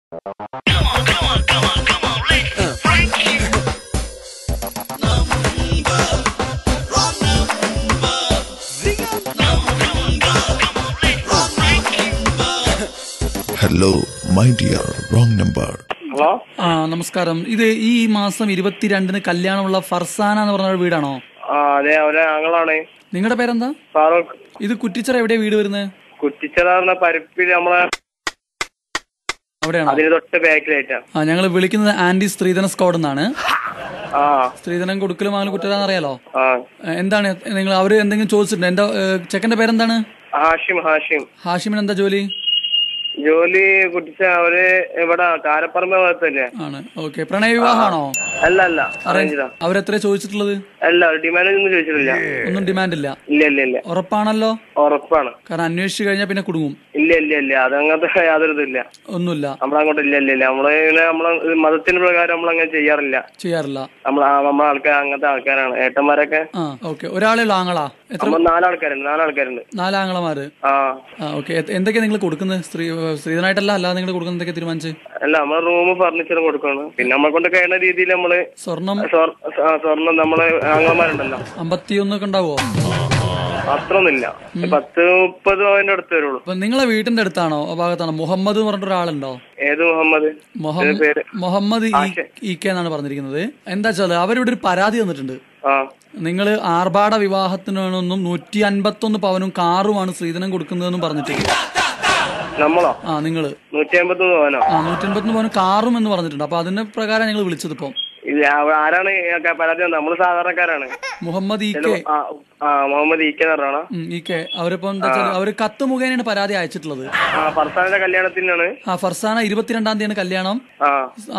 Hello my dear wrong number. Hello, നമസ്കാരം. ഇത് ഈ മാസം 22-ന് കല്യാണമുള്ള ഫർസാന എന്ന് പറഞ്ഞ വീടാണോ? അതെ, അവരെ ഞങ്ങളാണ്. നിങ്ങളുടെ പേരെന്താ? ഫാറൂഖ്. ഇത് കുറ്റിച്ചിറ എവിടെയാ വീട് വരുന്നത്? കുറ്റിച്ചിറ പരിപ്പിൽ നമ്മളെ അവിടെയാണോ? അതിന് തൊട്ട് ബാക്കിലായിട്ടാ. ഞങ്ങൾ വിളിക്കുന്നത് ആന്റി സ്ത്രീധന സ്ക്വാഡ് എന്നാണ്. സ്ത്രീധനം കൊടുക്കലും അങ്ങനെ കുറ്റതാന്ന് അറിയാലോ. എന്താണ് നിങ്ങൾ അവര് എന്തെങ്കിലും ചോദിച്ചിട്ടുണ്ട്? എന്റെ ചെക്കന്റെ പേരെന്താണ്? ഹാഷിമിന് എന്താ ജോലി? കുട്ടിച്ച അവര് ഇവിടെ കാരപ്പറമ്പ് ഭാഗത്തല്ലേ ആണ്. ഓക്കെ. പ്രണയ വിവാഹമാണോ? അല്ല, അവരെത്ര ചോദിച്ചിട്ടുള്ളത്? അല്ല, ഡിമാൻഡ് ഒന്നും ചോദിച്ചിട്ടില്ല. ഒന്നും ഡിമാൻഡ് ഇല്ല? ഇല്ല. ഉറപ്പാണല്ലോ? ഉറപ്പാണ്. കാരണം അന്വേഷിച്ചു കഴിഞ്ഞാൽ പിന്നെ കുടുങ്ങും. ഇല്ല, അതങ്ങനത്തെ യാതൊരു ഇതില്ല. ഒന്നുമില്ല. നമ്മളങ്ങോട്ട് ഇല്ല. നമ്മളെ മതത്തിന് പ്രകാരം നമ്മളങ്ങനെ ചെയ്യാറില്ല. നമ്മളെ ആൾക്കാർ അങ്ങനത്തെ ആൾക്കാരാണ് ഏട്ടന്മാരൊക്കെ. ഓക്കെ. ഒരാളെ ആങ്ങളാ? എത്ര? 4 ആൾക്കാരുണ്ട്. 4 ആങ്ങളമാര്. ഓക്കെ. എന്തൊക്കെയാ നിങ്ങൾ കൊടുക്കുന്നത്? സ്ത്രീധനായിട്ടല്ല, അല്ലാതെ നിങ്ങൾ കൊടുക്കുന്നത് എന്തൊക്കെ തീരുമാനിച്ച്? അല്ല, നമ്മളെ റൂം ഫർണിച്ചറും കൊടുക്കണം. പിന്നെ നമ്മളെ കൊണ്ട് കഴിയുന്ന രീതിയിൽ നമ്മള് സ്വർണം നമ്മളെ ആങ്ങളമാരുണ്ടല്ലോ 51 ഒക്കെ ഉണ്ടാവോ? അത്രയൊന്നുമില്ല, 10-30 അതിന്റെ അടുത്ത് വരുള്ളൂ. നിങ്ങളെ വീട്ടിന്റെ അടുത്താണോ ഭാഗത്താണോ? മുഹമ്മദ് എന്ന് പറഞ്ഞിട്ട് ഒരാളുണ്ടോ? ഏത് മുഹമ്മദ്? മുഹമ്മദ് ഇ കെ എന്നാണ് പറഞ്ഞിരിക്കുന്നത്. എന്താ വെച്ചാല് അവരിവിടെ ഒരു പരാതി തന്നിട്ടുണ്ട്. നിങ്ങള് ആർഭാട വിവാഹത്തിനൊന്നും 151 പവനും കാറുമാണ് സ്ത്രീധനം കൊടുക്കുന്നതെന്നും പറഞ്ഞിട്ടുണ്ട്. നമ്മളോ? നിങ്ങള് 153 പവനോ? 151 പവനും കാറും എന്ന് പറഞ്ഞിട്ടുണ്ട്. അപ്പൊ അതിന്റെ പ്രകാരം ഞങ്ങൾ വിളിച്ചത്. ഇപ്പം ആരാണ് പരാതി? നമ്മള് സാധാരണക്കാരാണ്. Muhammad E K. Muhammad E K എന്ന് പറഞ്ഞാണ്. ഇ കെ അവരിപ്പോ എന്താ വെച്ചാൽ അവര് കത്ത് മുഖേനയാണ് പരാതി അയച്ചിട്ടുള്ളത്. ഫർസാനയുടെ കല്യാണത്തിനാണ്. ഫർസാന 22-ാം തീയതിയാണ് കല്യാണം.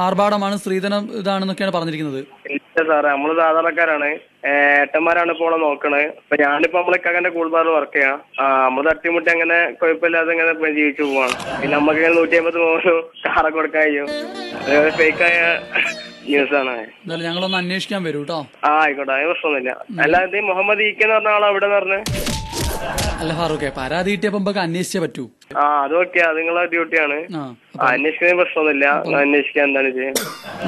ആർഭാടമാണ്, സ്ത്രീധനം ഇതാണെന്നൊക്കെയാണ് പറഞ്ഞിരിക്കുന്നത്. ഇല്ല സാറേ, നമ്മള് സാധാരണക്കാരാണ്. ഏട്ടന്മാരാണ് ഇപ്പോൾ നോക്കണത്. അപ്പൊ ഞാനിപ്പോ നമ്മളെ കകന്റെ കൂൾബാറിൽ വർക്ക് ചെയ്യാം. നമ്മള് തട്ടിമുട്ടി അങ്ങനെ കുഴപ്പമില്ലാതെ ഇങ്ങനെ ജീവിച്ചു പോവാണ്. പിന്നെ നമുക്ക് 150 പോകുന്നു കാറൊക്കെ കൊടുക്കാൻ കഴിയും. അതേപോലെ ഫേക്കായ ന്യൂസ് ആണ്. ഞങ്ങളൊന്ന് അന്വേഷിക്കാൻ വരും കേട്ടോ. ആയിക്കോട്ടെ, അതിന് പ്രശ്നമൊന്നുമില്ല. അല്ലാതെ മുഹമ്മദ് ഇ കെ എന്ന് പറഞ്ഞ ആളാ ഇവിടെ പറഞ്ഞേ? അല്ല ഫാറൂഖെ, പരാതി കിട്ടിയപ്പോ അന്വേഷിച്ചേ പറ്റൂ. അതൊക്കെ അത് നിങ്ങളെ ഡ്യൂട്ടിയാണ്. അന്വേഷിക്കുന്ന പ്രശ്നമൊന്നുമില്ല. അന്വേഷിക്കാൻ എന്താണ് ചെയ്യാൻ?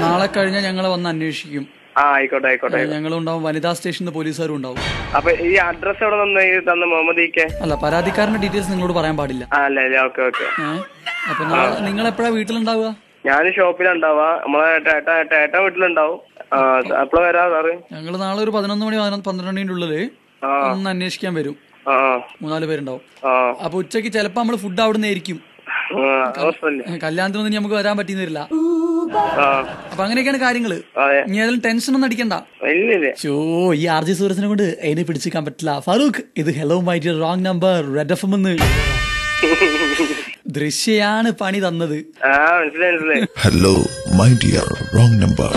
നാളെ കഴിഞ്ഞാൽ ഞങ്ങളെ വന്ന് അന്വേഷിക്കും. ആയിക്കോട്ടെ. ഞങ്ങളുണ്ടാവും, വനിതാ സ്റ്റേഷനിൽ പോലീസുകാരും ഉണ്ടാവും. അപ്പൊ ഈ അഡ്രസ് എവിടെ തന്ന മുഹമ്മദ് ഇ കെ? അല്ല, പരാതിക്കാരന്റെ ഡീറ്റെയിൽസ് നിങ്ങളോട് പറയാൻ പാടില്ല. ഓക്കെ. അപ്പൊ നിങ്ങൾ എപ്പോഴാ വീട്ടിലുണ്ടാവുക? ഞാൻ ഷോപ്പിലുണ്ടാവാ. നമ്മളെ ഏട്ട വീട്ടിലുണ്ടാവും. എപ്പോഴാ വരാ സാറ്? ഞങ്ങള് നാളെ ഒരു 11 മണി 12 മണിന്റെ ഉള്ളില് ഒന്ന് അന്വേഷിക്കാൻ വരും. 3-4 പേരുണ്ടാവും. അപ്പൊ ഉച്ചക്ക് ചിലപ്പോ നമ്മള് ഫുഡ് അവിടെ നിന്നായിരിക്കും. കല്യാണത്തിനൊന്നും നമുക്ക് വരാൻ പറ്റിയെന്ന് വരില്ല. അപ്പൊ അങ്ങനെയൊക്കെയാണ് കാര്യങ്ങള്. ഇനി ഏതായാലും ടെൻഷൻ ഒന്നും അടിക്കണ്ട. ഈ RJ സൂരസിനെ കൊണ്ട് അതിനെ പിടിച്ചിരിക്കാൻ പറ്റില്ല. ഫാറൂഖ്, ഇത് hello my dear wrong number red FM എന്ന് ദൃശ്യാണ് പണി തന്നത്. Hello my dear wrong number.